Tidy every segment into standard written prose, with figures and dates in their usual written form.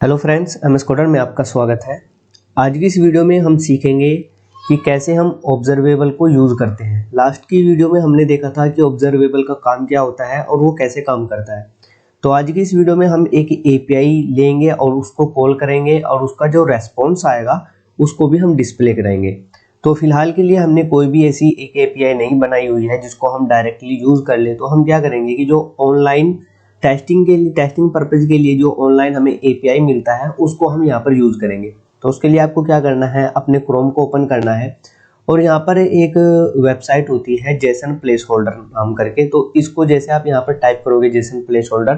Hello friends, MS coder में आपका स्वागत है। आज की इस वीडियो में हम सीखेंगे कि कैसे हम ऑब्जर्वेबल को यूज़ करते हैं। लास्ट की वीडियो में हमने देखा था कि ऑब्जर्वेबल का काम क्या होता है और वो कैसे काम करता है। तो आज की इस वीडियो में हम एक एपीआई लेंगे और उसको कॉल करेंगे और उसका जो रेस्पॉन्स आएगा उसको भी हम डिस्प्ले करेंगे। तो फिलहाल के लिए हमने कोई भी ऐसी एक एपीआई नहीं बनाई हुई है जिसको हम डायरेक्टली यूज़ कर ले। तो हम क्या करेंगे कि जो ऑनलाइन टेस्टिंग पर्पज के लिए जो ऑनलाइन हमें एपीआई मिलता है उसको हम यहाँ पर यूज़ करेंगे। तो उसके लिए आपको क्या करना है, अपने क्रोम को ओपन करना है और यहाँ पर एक वेबसाइट होती है जेसन प्लेस होल्डर नाम करके। तो इसको जैसे आप यहाँ पर टाइप करोगे जेसन प्लेस होल्डर,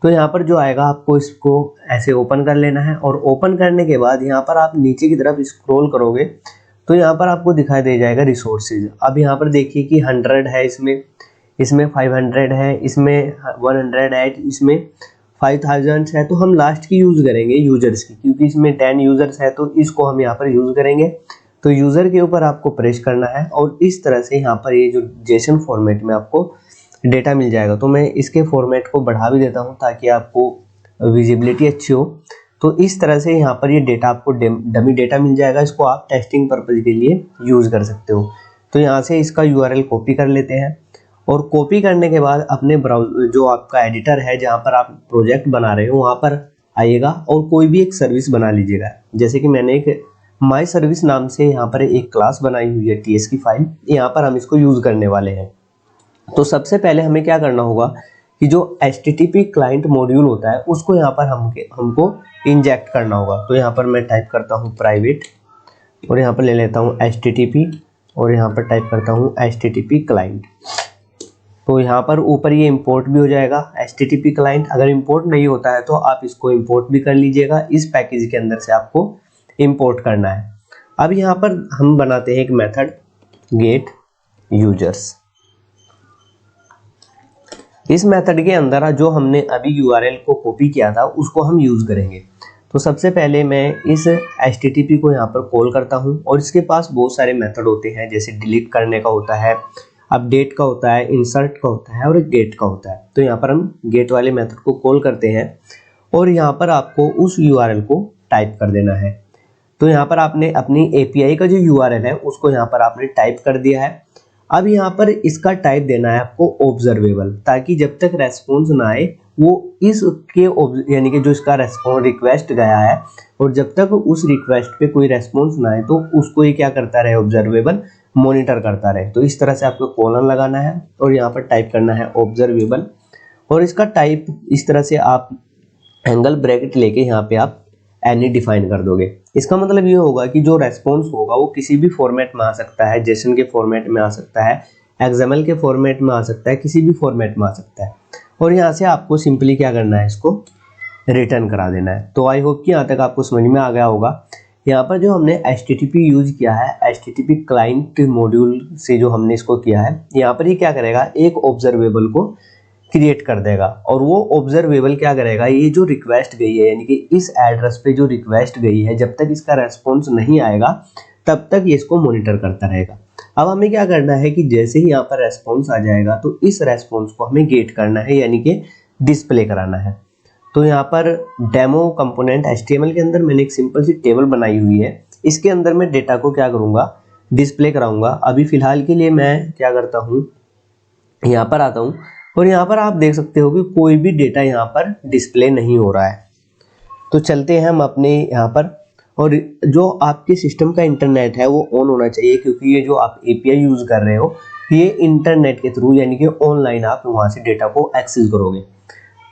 तो यहाँ पर जो आएगा आपको इसको ऐसे ओपन कर लेना है। और ओपन करने के बाद यहाँ पर आप नीचे की तरफ स्क्रॉल करोगे तो यहाँ पर आपको दिखाई दे जाएगा रिसोर्सेज। अब यहाँ पर देखिए कि 100 है, इसमें 500 है, इसमें 100 है, इसमें 5000 है। तो हम लास्ट की यूज़ करेंगे यूजर्स की, क्योंकि इसमें 10 यूजर्स है तो इसको हम यहाँ पर यूज़ करेंगे। तो यूज़र के ऊपर आपको प्रेस करना है और इस तरह से यहाँ पर ये जो जेसन फॉर्मेट में आपको डेटा मिल जाएगा। तो मैं इसके फॉर्मेट को बढ़ा भी देता हूँ ताकि आपको विजिबिलिटी अच्छी हो। तो इस तरह से यहाँ पर ये डेटा आपको डमी डेटा मिल जाएगा। इसको आप टेस्टिंग पर्पज के लिए यूज़ कर सकते हो। तो यहाँ से इसका यूआरएल कॉपी कर लेते हैं और कॉपी करने के बाद अपने ब्राउज़र जो आपका एडिटर है जहाँ पर आप प्रोजेक्ट बना रहे हो वहाँ पर आइएगा और कोई भी एक सर्विस बना लीजिएगा। जैसे कि मैंने एक माई सर्विस नाम से यहाँ पर एक क्लास बनाई हुई है टीएस की फाइल, यहाँ पर हम इसको यूज़ करने वाले हैं। तो सबसे पहले हमें क्या करना होगा कि जो HTTP क्लाइंट मॉड्यूल होता है उसको यहाँ पर हमको इंजेक्ट करना होगा। तो यहाँ पर मैं टाइप करता हूँ प्राइवेट और यहाँ पर ले लेता हूँ HTTP और यहाँ पर टाइप करता हूँ HTTP क्लाइंट। तो यहाँ पर ऊपर ये इंपोर्ट भी हो जाएगा HTTP क्लाइंट। अगर इंपोर्ट नहीं होता है तो आप इसको इंपोर्ट भी कर लीजिएगा, इस पैकेज के अंदर से आपको इंपोर्ट करना है। अब यहाँ पर हम बनाते हैं एक मेथड गेट यूजर्स। इस मेथड के अंदर जो हमने अभी यूआरएल को कॉपी किया था उसको हम यूज़ करेंगे। तो सबसे पहले मैं इस HTTP को यहाँ पर कॉल करता हूँ और इसके पास बहुत सारे मेथड होते हैं, जैसे डिलीट करने का होता है, अपडेट का होता है, इंसर्ट का होता है और एक गेट का होता है। तो यहाँ पर हम गेट वाले मेथड को कॉल करते हैं और यहाँ पर आपको उस यूआरएल को टाइप कर देना है। तो यहाँ पर आपने अपनी एपीआई का जो यूआरएल है उसको यहाँ पर आपने टाइप कर दिया है। अब यहाँ पर इसका टाइप देना है आपको ऑब्जर्वेबल, ताकि जब तक रेस्पॉन्स ना आए वो इसके यानी कि जो इसका रेस्पॉन्स रिक्वेस्ट गया है और जब तक उस रिक्वेस्ट पे कोई रेस्पॉन्स ना आए तो उसको ये क्या करता रहे, ऑब्जर्वेबल मॉनिटर करता रहे। तो इस तरह से आपको कॉलन लगाना है और यहाँ पर टाइप करना है ऑब्जर्वेबल और इसका टाइप इस तरह से आप एंगल ब्रैकेट लेके यहाँ पे आप एनी डिफाइन कर दोगे। इसका मतलब ये होगा कि जो रेस्पॉन्स होगा वो किसी भी फॉर्मेट में आ सकता है, जेसन के फॉर्मेट में आ सकता है, एक्सएमएल के फॉर्मेट में आ सकता है, किसी भी फॉर्मेट में आ सकता है। और यहाँ से आपको सिंपली क्या करना है, इसको रिटर्न करा देना है। तो आई होप कि यहाँ तक आपको समझ में आ गया होगा। यहाँ पर जो हमने HTTP यूज किया है, HTTP क्लाइंट मॉड्यूल से जो हमने इसको किया है, यहाँ पर ये क्या करेगा, एक ऑब्जर्वेबल को क्रिएट कर देगा और वो ऑब्जर्वेबल क्या करेगा, ये जो रिक्वेस्ट गई है यानी कि इस एड्रेस पे जो रिक्वेस्ट गई है जब तक इसका रेस्पॉन्स नहीं आएगा तब तक ये इसको मॉनिटर करता रहेगा। अब हमें क्या करना है कि जैसे ही यहाँ पर रेस्पॉन्स आ जाएगा तो इस रेस्पॉन्स को हमें गेट करना है यानी कि डिस्प्ले कराना है। तो यहाँ पर डेमो कंपोनेंट HTML के अंदर मैंने एक सिंपल सी टेबल बनाई हुई है, इसके अंदर मैं डेटा को क्या करूँगा, डिस्प्ले कराऊंगा। अभी फिलहाल के लिए मैं क्या करता हूँ, यहाँ पर आता हूँ और यहाँ पर आप देख सकते हो कि कोई भी डेटा यहाँ पर डिस्प्ले नहीं हो रहा है। तो चलते हैं हम अपने यहाँ पर, और जो आपके सिस्टम का इंटरनेट है वो ऑन होना चाहिए, क्योंकि ये जो आप एपीआई यूज़ कर रहे हो ये इंटरनेट के थ्रू यानी कि ऑनलाइन आप वहाँ से डेटा को एक्सेस करोगे।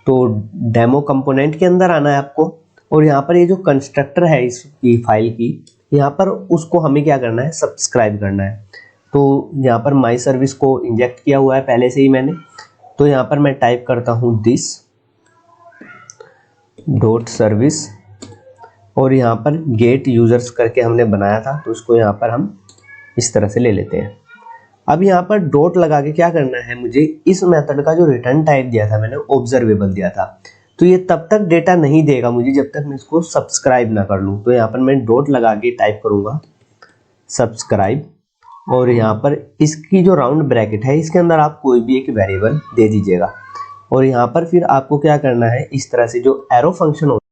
तो डेमो कंपोनेंट के अंदर आना है आपको और यहाँ पर ये जो कंस्ट्रक्टर है इसकी फाइल की, यहाँ पर उसको हमें क्या करना है, सब्सक्राइब करना है। तो यहाँ पर माई सर्विस को इंजेक्ट किया हुआ है पहले से ही मैंने। तो यहाँ पर मैं टाइप करता हूँ दिस डॉट सर्विस और यहाँ पर गेट यूजर्स करके हमने बनाया था, तो इसको यहाँ पर हम इस तरह से ले लेते हैं। अब यहाँ पर डॉट लगा के क्या करना है, मुझे इस मेथड का जो रिटर्न टाइप दिया था मैंने, ऑब्जर्वेबल दिया था, तो ये तब तक डेटा नहीं देगा मुझे जब तक मैं इसको सब्सक्राइब ना कर लूँ। तो यहाँ पर मैं डॉट लगा के टाइप करूँगा सब्सक्राइब और यहाँ पर इसकी जो राउंड ब्रैकेट है इसके अंदर आप कोई भी एक वेरिएबल दे दीजिएगा। और यहाँ पर फिर आपको क्या करना है, इस तरह से जो एरो फंक्शन होता है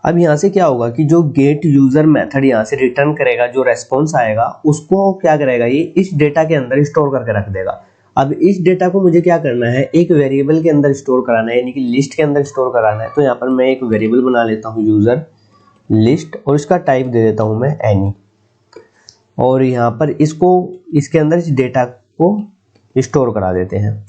अब यहाँ से क्या होगा कि जो गेट यूजर मेथड यहाँ से रिटर्न करेगा, जो रेस्पॉन्स आएगा उसको क्या करेगा, ये इस डेटा के अंदर स्टोर करके रख देगा। अब इस डेटा को मुझे क्या करना है, एक वेरिएबल के अंदर स्टोर कराना है, यानी कि लिस्ट के अंदर स्टोर कराना है। तो यहाँ पर मैं एक वेरिएबल बना लेता हूँ यूजर लिस्ट, और इसका टाइप दे देता हूँ मैं एनी, और यहाँ पर इसके अंदर इस डेटा को स्टोर करा देते हैं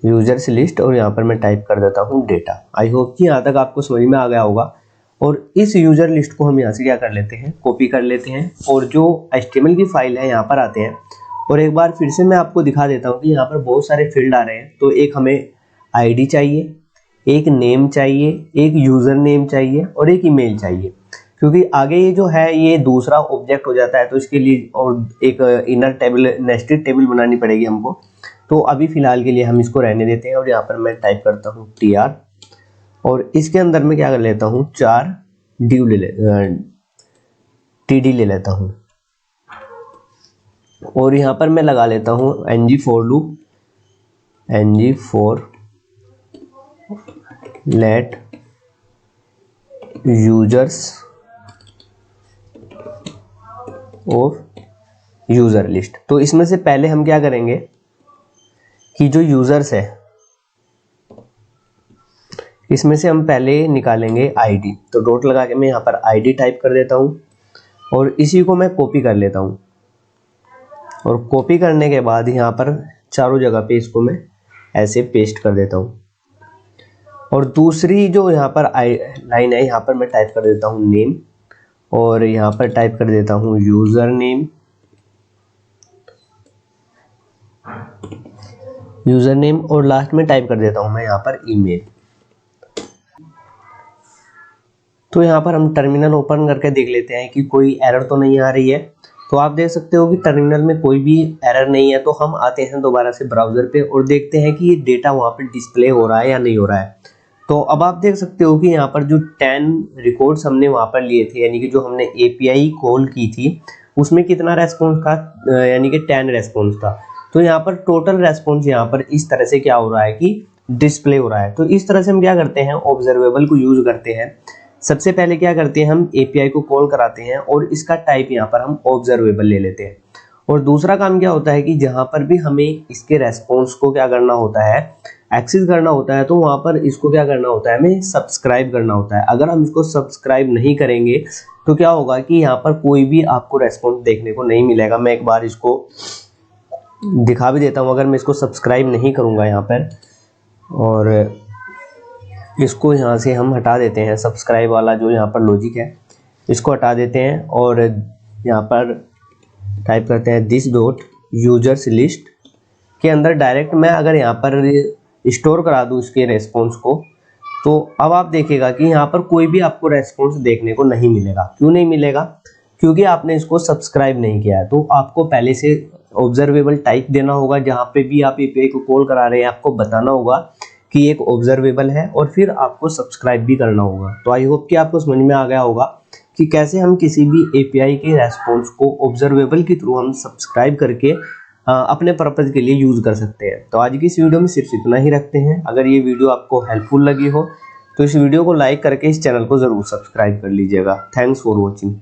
यूजर्स लिस्ट, और यहाँ पर मैं टाइप कर देता हूँ डेटा। आई होप कि यहाँ तक आपको समझ में आ गया होगा। और इस यूजर लिस्ट को हम यहाँ से क्या कर लेते हैं, कॉपी कर लेते हैं, और जो HTML की फाइल है यहाँ पर आते हैं। और एक बार फिर से मैं आपको दिखा देता हूँ कि यहाँ पर बहुत सारे फील्ड आ रहे हैं। तो एक हमें आईडी चाहिए, एक नेम चाहिए, एक यूज़र नेम चाहिए, और एक ईमेल चाहिए, क्योंकि आगे ये जो है ये दूसरा ऑब्जेक्ट हो जाता है। तो इसके लिए और एक इनर टेबल, नेस्टेड टेबल बनानी पड़ेगी हमको। तो अभी फ़िलहाल के लिए हम इसको रहने देते हैं, और यहाँ पर मैं टाइप करता हूँ tr, और इसके अंदर मैं क्या कर लेता हूँ 4 td ले लेता हूँ, और यहाँ पर मैं लगा लेता हूँ ng for loop, ng for let users of user list। तो इसमें से पहले हम क्या करेंगे कि जो यूजर्स है इसमें से हम पहले निकालेंगे आईडी। तो डॉट लगा के मैं यहाँ पर आईडी टाइप कर देता हूँ, और इसी को मैं कॉपी कर लेता हूँ, और कॉपी करने के बाद यहाँ पर चारों जगह पे इसको मैं ऐसे पेस्ट कर देता हूँ। और दूसरी जो यहाँ पर लाइन है यहाँ पर मैं टाइप कर देता हूँ नेम, और यहाँ पर टाइप कर देता हूँ यूज़र नेम, और लास्ट में टाइप कर देता हूँ मैं यहाँ पर ईमेल। तो यहाँ पर हम टर्मिनल ओपन करके देख लेते हैं कि कोई एरर तो नहीं आ रही है। तो आप देख सकते हो कि टर्मिनल में कोई भी एरर नहीं है। तो हम आते हैं दोबारा से ब्राउज़र पे और देखते हैं कि ये डेटा वहाँ पे डिस्प्ले हो रहा है या नहीं हो रहा है। तो अब आप देख सकते हो कि यहाँ पर जो 10 रिकॉर्ड्स हमने वहाँ पर लिए थे, यानी कि जो हमने API कॉल की थी उसमें कितना रेस्पॉन्स था, यानी कि 10 रेस्पॉन्स था। तो यहाँ पर टोटल रेस्पॉन्स यहाँ पर इस तरह से क्या हो रहा है कि डिस्प्ले हो रहा है। तो इस तरह से हम क्या करते हैं, ऑब्जर्वेबल को यूज़ करते हैं। सबसे पहले क्या करते हैं, हम API को कॉल कराते हैं और इसका टाइप यहाँ पर हम ऑब्जर्वेबल ले लेते हैं। और दूसरा काम क्या होता है कि जहाँ पर भी हमें इसके रेस्पॉन्स को क्या करना होता है, एक्सेस करना होता है, तो वहाँ पर इसको क्या करना होता है, हमें सब्सक्राइब करना होता है। अगर हम इसको सब्सक्राइब नहीं करेंगे तो क्या होगा कि यहाँ पर कोई भी आपको रेस्पॉन्स देखने को नहीं मिलेगा। मैं एक बार इसको दिखा भी देता हूँ। अगर मैं इसको सब्सक्राइब नहीं करूँगा यहाँ पर, और इसको यहाँ से हम हटा देते हैं, सब्सक्राइब वाला जो यहाँ पर लॉजिक है इसको हटा देते हैं, और यहाँ पर टाइप करते हैं दिस डॉट यूजर्स लिस्ट के अंदर डायरेक्ट मैं अगर यहाँ पर स्टोर करा दूँ इसके रेस्पॉन्स को, तो अब आप देखिएगा कि यहाँ पर कोई भी आपको रेस्पॉन्स देखने को नहीं मिलेगा। क्यों नहीं मिलेगा, क्योंकि आपने इसको सब्सक्राइब नहीं किया है। तो आपको पहले से ऑब्जर्वेबल टाइप देना होगा। जहाँ पे भी आप API को कॉल करा रहे हैं आपको बताना होगा कि एक ऑब्जर्वेबल है, और फिर आपको सब्सक्राइब भी करना होगा। तो आई होप कि आपको समझ में आ गया होगा कि कैसे हम किसी भी API के रेस्पॉन्स को ऑब्जर्वेबल के थ्रू हम सब्सक्राइब करके अपने पर्पज़ के लिए यूज़ कर सकते हैं। तो आज की इस वीडियो में सिर्फ इतना ही रखते हैं। अगर ये वीडियो आपको हेल्पफुल लगी हो तो इस वीडियो को लाइक करके इस चैनल को ज़रूर सब्सक्राइब कर लीजिएगा। Thanks for watching.